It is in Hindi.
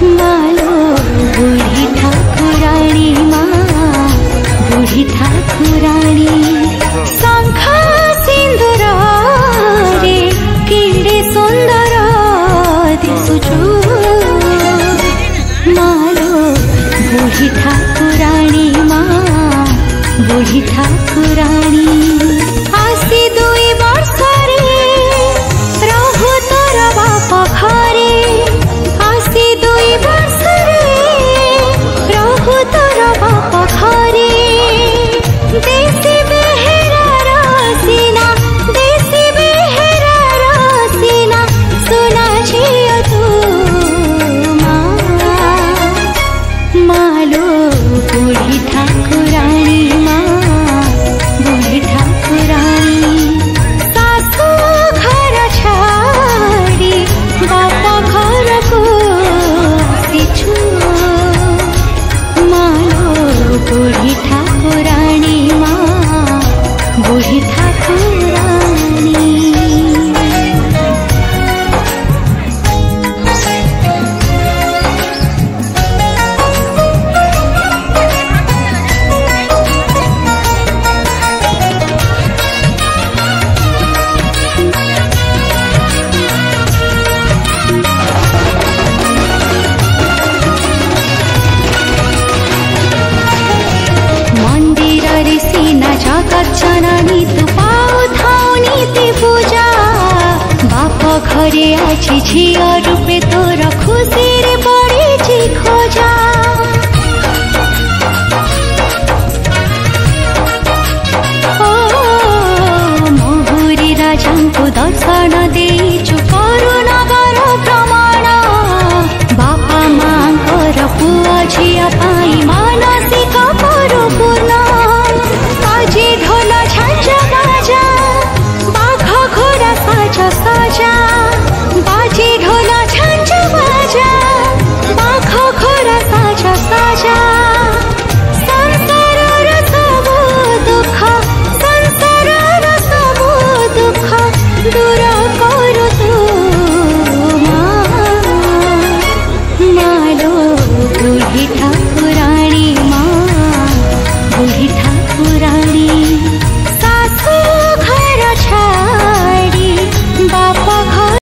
मालो बुढ़ी ठाकुराणी माँ बुढ़ी ठाकुराणी शंख सिंदूर रे केड़े सुंदर दिसुछु मालो बुढ़ी ठाकुराणी माँ बुढ़ी ठाकुराणी आसी 2 वर्ष रे रहु तोर बाप घरे आसी 2 वर्ष रे रहु तोर बाप घरे देसी बेहेरा रसीना देसी बेहेरा रसीना सुना छियो तू मालो बुढ़ी ठाकुराणी माँ बुढ़ी ठाकुराणी सासू घर छाड़ी बाप घर को आसीछु मालो बुढ़ी ठाकुराणी माँ बुढ़ी ठाकुराणी। जननी तू पाऊ थाऊ नीति पूजा बाप घरे आछि झियो रूपे तोर खुशी रे पड़िछि खोजा मोहुरी राजांकु दर्शन देइछु करुणगर प्रमाण बापा मांकर पुआ झिया पाई मानसिक परिपूर्ण बाजे ढोल झांझ बाजा बाघ घोड़ा साजा साजा बाजे ढोल झांझ बाजा बाघ घोड़ा साजा साजा संसारर सबु दुख दूर करू तू मालो बुढ़ी ठाकुराणी